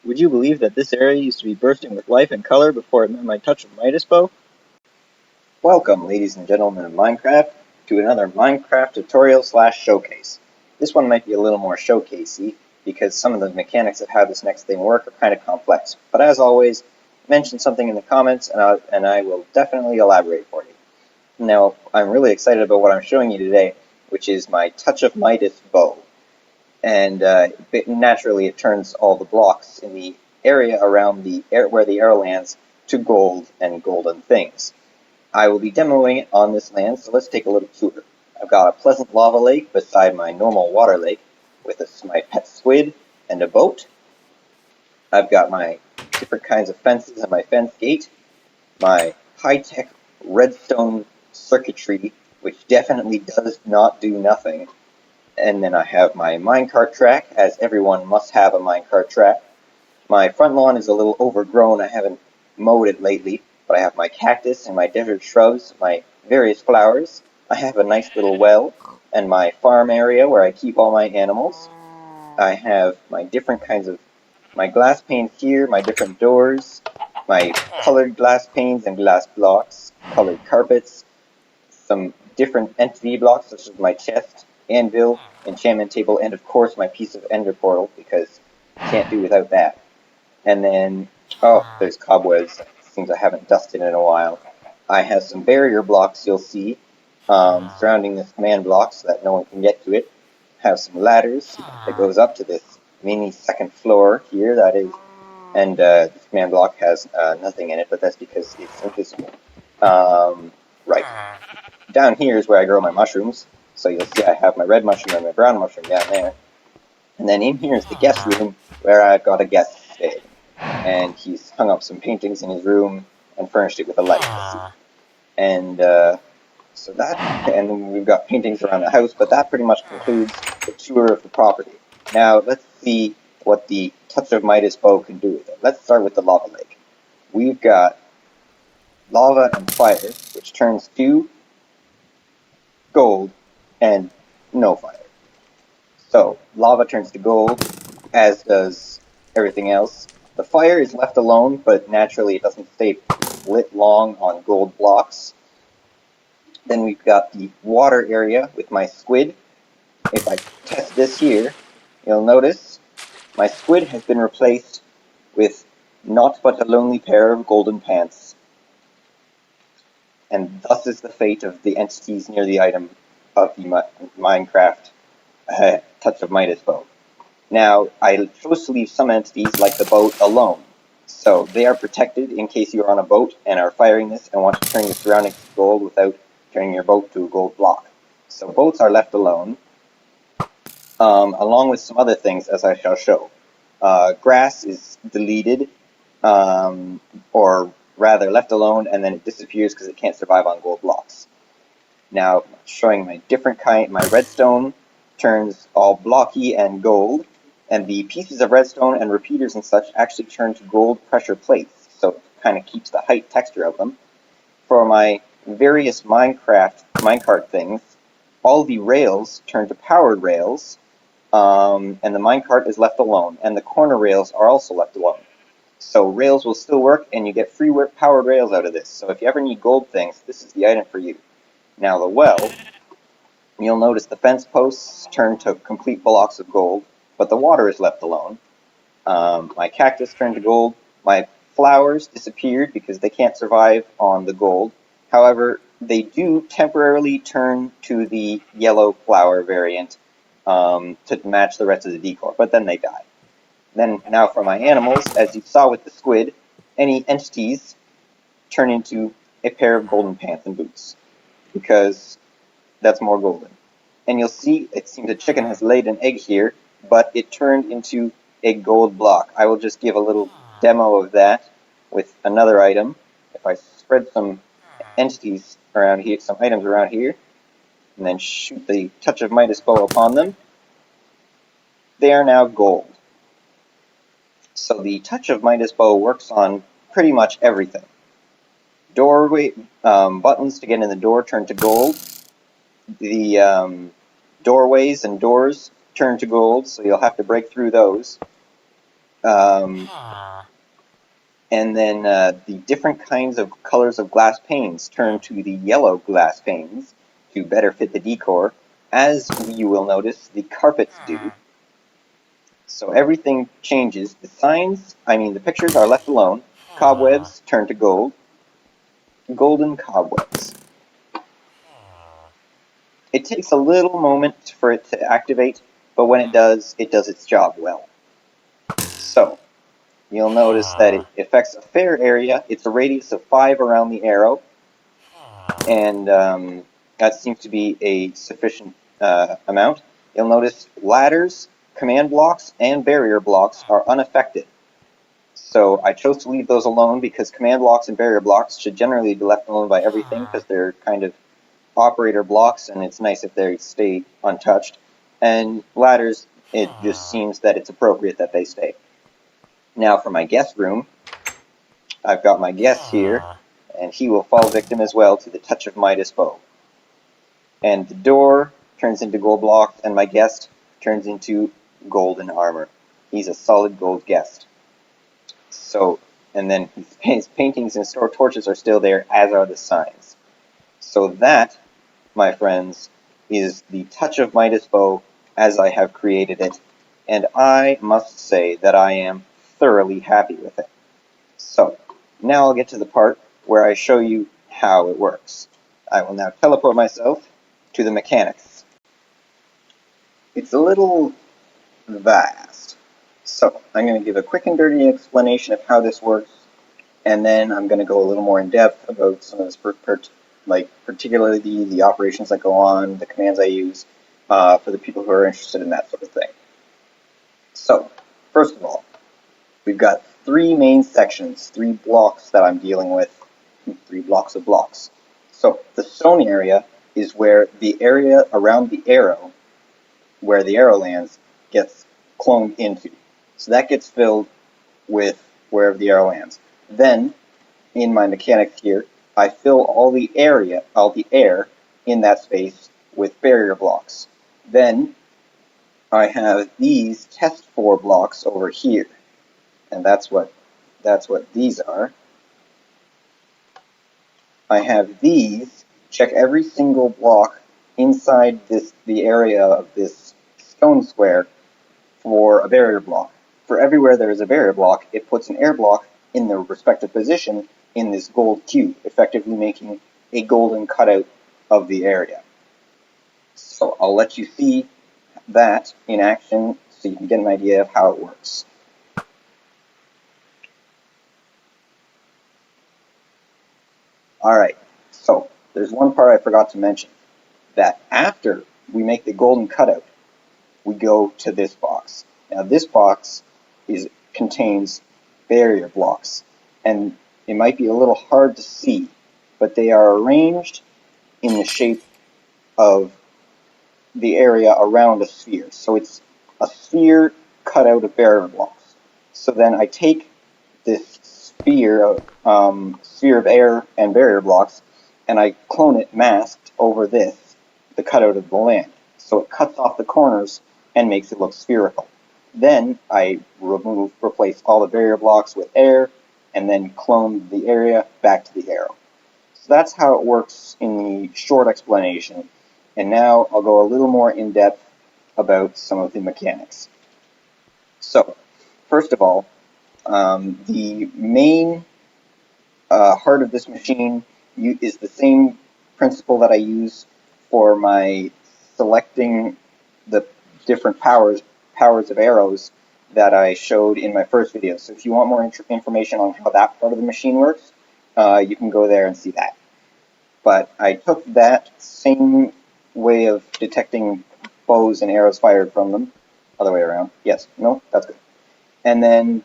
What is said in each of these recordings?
Would you believe that this area used to be bursting with life and color before it met my touch of Midas bow? Welcome, ladies and gentlemen of Minecraft, to another Minecraft tutorial slash showcase. This one might be a little more showcasey, because some of the mechanics of how this next thing work are kind of complex. But as always, mention something in the comments and I will definitely elaborate for you. Now, I'm really excited about what I'm showing you today, which is my Touch of Midas bow. And naturally it turns all the blocks in the area around where the arrow lands to gold and golden things. I will be demoing it on this land, so let's take a little tour. I've got a pleasant lava lake beside my normal water lake with my pet squid and a boat. I've got my different kinds of fences and my fence gate, my high-tech redstone circuitry, which definitely does not do nothing. And then I have my minecart track, as everyone must have a minecart track. My front lawn is a little overgrown. I haven't mowed it lately, but I have my cactus and my desert shrubs, my various flowers. I have a nice little well and my farm area where I keep all my animals. I have my different kinds of my glass panes here, my different doors, my colored glass panes and glass blocks, colored carpets, some different entity blocks such as my chest, anvil, enchantment table, and of course my piece of ender portal, because I can't do without that. And then, oh, there's cobwebs. It seems I haven't dusted in a while. I have some barrier blocks you'll see surrounding this command block so that no one can get to it. I have some ladders that goes up to this mini second floor here, that is, and this command block has nothing in it, but that's because it's invisible. Right. Down here is where I grow my mushrooms. So you'll see I have my red mushroom and my brown mushroom down there. And then in here is the guest room where I've got a guest staying. And he's hung up some paintings in his room and furnished it with a light. And so that, and we've got paintings around the house, but that pretty much concludes the tour of the property. Now let's see what the Touch of Midas bow can do with it. Let's start with the lava lake. We've got lava and fire, which turns to gold and no fire. So lava turns to gold, as does everything else. The fire is left alone, but naturally it doesn't stay lit long on gold blocks. Then we've got the water area with my squid. If I test this here, you'll notice my squid has been replaced with naught but a lonely pair of golden pants. And thus is the fate of the entities near the item of the Minecraft Touch of Midas bow. Now, I chose to leave some entities, like the boat, alone. So they are protected in case you are on a boat and are firing this and want to turn your surroundings to gold without turning your boat to a gold block. So boats are left alone, along with some other things, as I shall show. Grass is deleted, or rather left alone, and then it disappears because it can't survive on gold blocks. Now, showing my different kind, my redstone turns all blocky and gold, and the pieces of redstone and repeaters and such actually turn to gold pressure plates, so it kind of keeps the height texture of them. For my various minecart things, all the rails turn to powered rails, and the minecart is left alone, and the corner rails are also left alone. So rails will still work, and you get free powered rails out of this. So if you ever need gold things, this is the item for you. Now the well, you'll notice the fence posts turn to complete blocks of gold, but the water is left alone. My cactus turned to gold. My flowers disappeared because they can't survive on the gold. However, they do temporarily turn to the yellow flower variant to match the rest of the decor, but then they die. Then, now for my animals, as you saw with the squid, any entities turn into a pair of golden pants and boots, because that's more golden. And you'll see, it seems a chicken has laid an egg here, but it turned into a gold block. I will just give a little demo of that with another item. If I spread some entities around here, some items around here, and then shoot the Touch of Midas bow upon them, they are now gold. So the Touch of Midas bow works on pretty much everything. Doorway buttons to get in the door turn to gold. The doorways and doors turn to gold, so you'll have to break through those. And then the different kinds of colors of glass panes turn to the yellow glass panes to better fit the decor, as you will notice the carpets do. So everything changes. The pictures are left alone. Cobwebs turn to gold. Golden cobwebs. It takes a little moment for it to activate, but when it does its job well. So, you'll notice that it affects a fair area. It's a radius of 5 around the arrow, and that seems to be a sufficient amount. You'll notice ladders, command blocks, and barrier blocks are unaffected. So I chose to leave those alone because command blocks and barrier blocks should generally be left alone by everything because they're kind of operator blocks, and it's nice if they stay untouched. And ladders, it just seems that it's appropriate that they stay. Now for my guest room, I've got my guest here, and he will fall victim as well to the touch of Midas bow. And the door turns into gold blocks, and my guest turns into golden armor. He's a solid gold guest. So, and then his paintings and store torches are still there, as are the signs. So that, my friends, is the touch of Midas bow as I have created it, and I must say that I am thoroughly happy with it. So, now I'll get to the part where I show you how it works. I will now teleport myself to the mechanics. It's a little vast, so I'm going to give a quick and dirty explanation of how this works, and then I'm going to go a little more in depth about some of this, particularly the operations that go on, the commands I use, for the people who are interested in that sort of thing. So, first of all, we've got 3 main sections, 3 blocks that I'm dealing with, 3 blocks of blocks. So, the stone area is where the area around the arrow, where the arrow lands, gets cloned into. So that gets filled with wherever the arrow lands. Then, in my mechanics here, I fill all the air in that space with barrier blocks. Then, I have these test 4 blocks over here. And that's what these are. I have these check every single block inside the area of this stone square for a barrier block. For everywhere there is a barrier block, it puts an air block in the respective position in this gold cube, effectively making a golden cutout of the area. So I'll let you see that in action so you can get an idea of how it works. Alright, so there's one part I forgot to mention, that after we make the golden cutout, we go to this box. Now this box contains barrier blocks, and it might be a little hard to see, but they are arranged in the shape of the area around a sphere. So it's a sphere cut out of barrier blocks. So then I take this sphere of air and barrier blocks, and I clone it masked over this, the cutout of the land. So it cuts off the corners and makes it look spherical. Then I replace all the barrier blocks with air, and then clone the area back to the arrow. So that's how it works in the short explanation. And now I'll go a little more in depth about some of the mechanics. So, first of all, the main heart of this machine is the same principle that I use for my selecting the different powers of arrows that I showed in my first video. So if you want more information on how that part of the machine works, you can go there and see that. But I took that same way of detecting bows and arrows fired from them, other way around, yes, no, that's good. And then,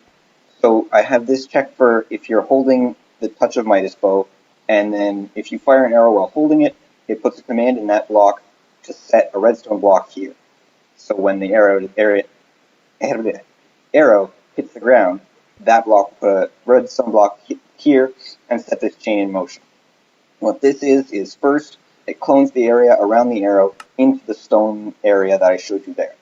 so I have this checked for if you're holding the touch of Midas bow, and then if you fire an arrow while holding it, it puts a command in that block to set a redstone block here. So when the arrow hits the ground, that block will put a redstone block here and set this chain in motion. What this is first, it clones the area around the arrow into the stone area that I showed you there.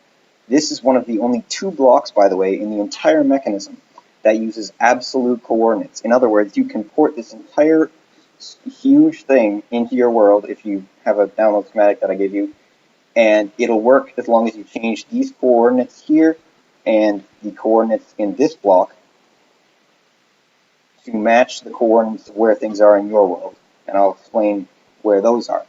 This is one of the only 2 blocks, by the way, in the entire mechanism that uses absolute coordinates. In other words, you can port this entire huge thing into your world if you have a download schematic that I gave you, and it'll work as long as you change these coordinates here and the coordinates in this block to match the coordinates of where things are in your world. And I'll explain where those are.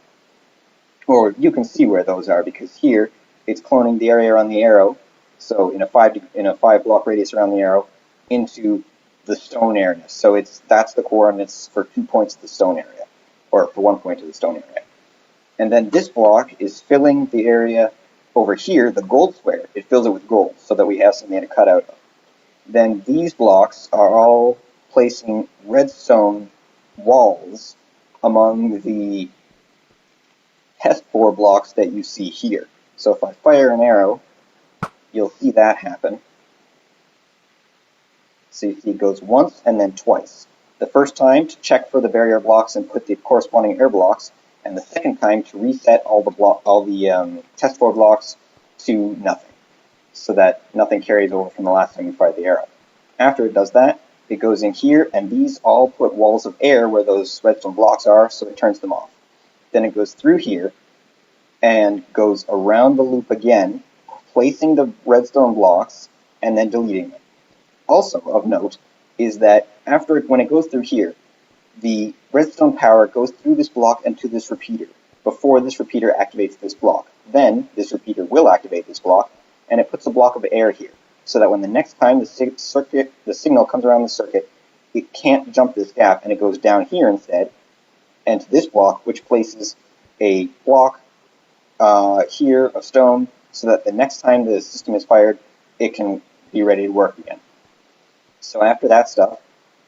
Or you can see where those are, because here it's cloning the area around the arrow, so in a 5 block radius around the arrow, into the stone area. So that's the coordinates for 2 points of the stone area, or for 1 point of the stone area. And then this block is filling the area over here, the gold square. It fills it with gold so that we have something to cut out of. Then these blocks are all placing redstone walls among the test 4 blocks that you see here. So if I fire an arrow, you'll see that happen. So you see it goes once and then twice. The first time to check for the barrier blocks and put the corresponding air blocks, and the second time to reset all the test 4 blocks to nothing, so that nothing carries over from the last time you fired the arrow. After it does that, it goes in here, and these all put walls of air where those redstone blocks are, so it turns them off. Then it goes through here and goes around the loop again, placing the redstone blocks and then deleting them. Also of note is that when it goes through here, the redstone power goes through this block and to this repeater before this repeater activates this block. Then this repeater will activate this block, and it puts a block of air here, so that when the next time the signal comes around the circuit, it can't jump this gap, and it goes down here instead, and to this block, which places a block here of stone, so that the next time the system is fired, it can be ready to work again. So after that stuff,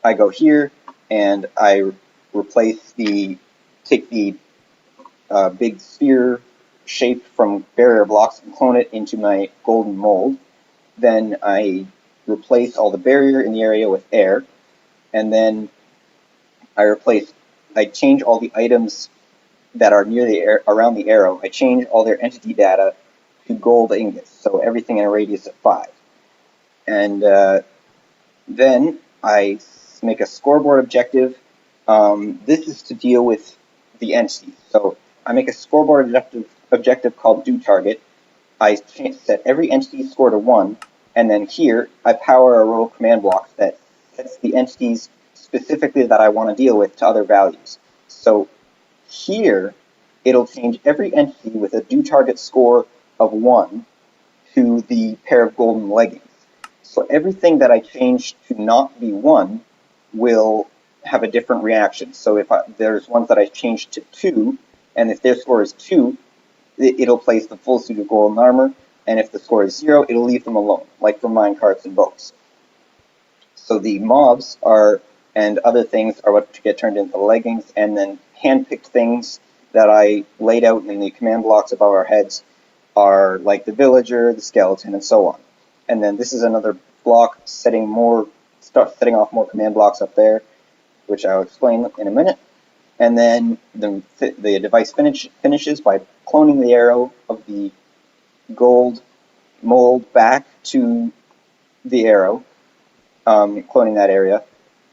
I go here and I take the big sphere shape from barrier blocks and clone it into my golden mold. Then I replace all the barrier in the area with air, and then I change all the items that are around the arrow. I change all their entity data to gold ingots, so everything in a radius of 5. And then I make a scoreboard objective. This is to deal with the entities. So I make a scoreboard objective called do target. I set every entity's score to 1, and then here I power a row of command blocks that sets the entities specifically that I want to deal with to other values. So here it'll change every entity with a do target score of 1 to the pair of golden leggings. So everything that I change to not be 1 will have a different reaction. So if there's ones that I change to 2, and if their score is 2, it'll place the full suit of golden armor, and if the score is 0, it'll leave them alone, like for minecarts and boats. So the mobs and other things are what get turned into leggings, and then hand-picked things that I laid out in the command blocks above our heads are like the villager, the skeleton, and so on. And then this is another block setting off more command blocks up there, which I'll explain in a minute. And then the device finishes by cloning the arrow of the gold mold back to the arrow, cloning that area,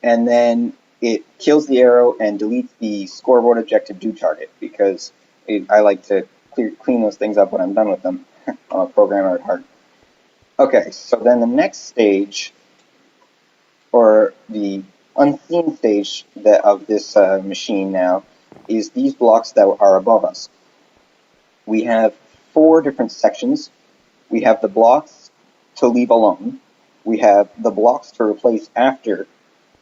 and then it kills the arrow and deletes the scoreboard objective do target, because I like to clean those things up when I'm done with them. I'm a programmer at heart. Okay, so then the next stage, or the unseen stage of this machine now, is these blocks that are above us. We have 4 different sections. We have the blocks to leave alone, we have the blocks to replace after,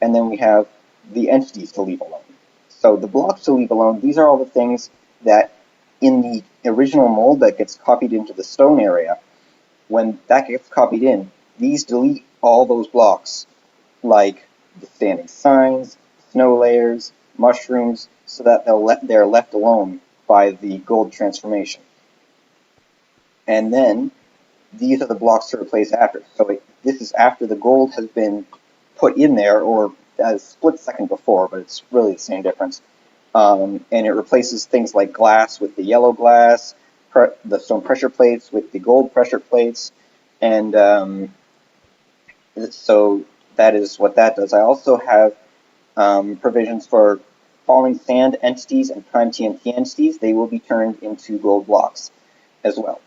and then we have the entities to leave alone. So the blocks to leave alone, these are all the things that in the original mold that gets copied into the stone area. When that gets copied in, these delete all those blocks, like the standing signs, snow layers, mushrooms, so that they're left alone by the gold transformation. And then these are the blocks to replace after. So this is after the gold has been put in there, or a split second before, but it's really the same difference. And it replaces things like glass with the yellow glass, the stone pressure plates with the gold pressure plates, And so that is what that does. I also have provisions for falling sand entities and prime TNT entities. They will be turned into gold blocks as well.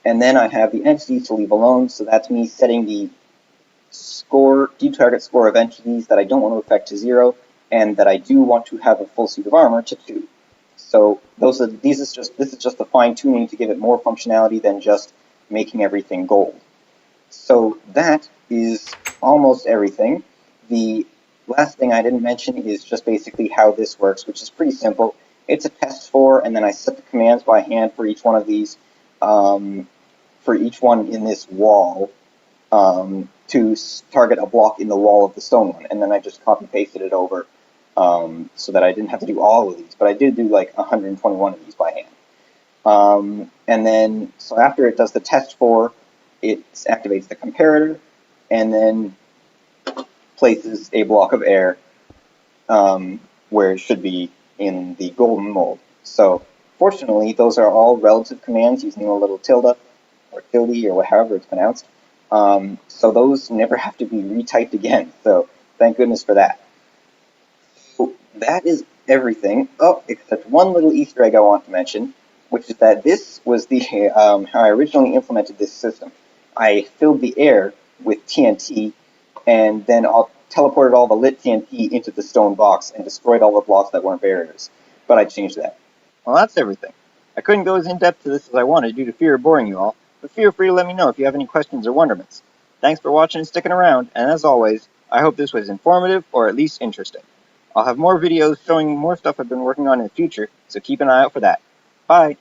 And then I have the entities to leave alone, so that's me setting the deep target score of entities that I don't want to affect to 0, and that I do want to have a full suit of armor to 2. So this is just the fine tuning to give it more functionality than just making everything gold. So that is almost everything. The last thing I didn't mention is just basically how this works, which is pretty simple. It's a test for, and then I set the commands by hand for each one of these, for each one in this wall, to target a block in the wall of the stone one, and then I just copy-pasted it over, so that I didn't have to do all of these, but I did do like 121 of these by hand. And then, so after it does the test for, it activates the comparator, and then places a block of air where it should be in the golden mold. So fortunately, those are all relative commands using a little tilde, or tilde, or however it's pronounced. So those never have to be retyped again, so thank goodness for that. So that is everything. Oh, except one little Easter egg I want to mention, which is that this was the how I originally implemented this system. I filled the air with TNT, and then teleported all the lit TNT into the stone box and destroyed all the blocks that weren't barriers. But I changed that. Well, that's everything. I couldn't go as in-depth to this as I wanted due to fear of boring you all, but feel free to let me know if you have any questions or wonderments. Thanks for watching and sticking around, and as always, I hope this was informative or at least interesting. I'll have more videos showing more stuff I've been working on in the future, so keep an eye out for that. Bye!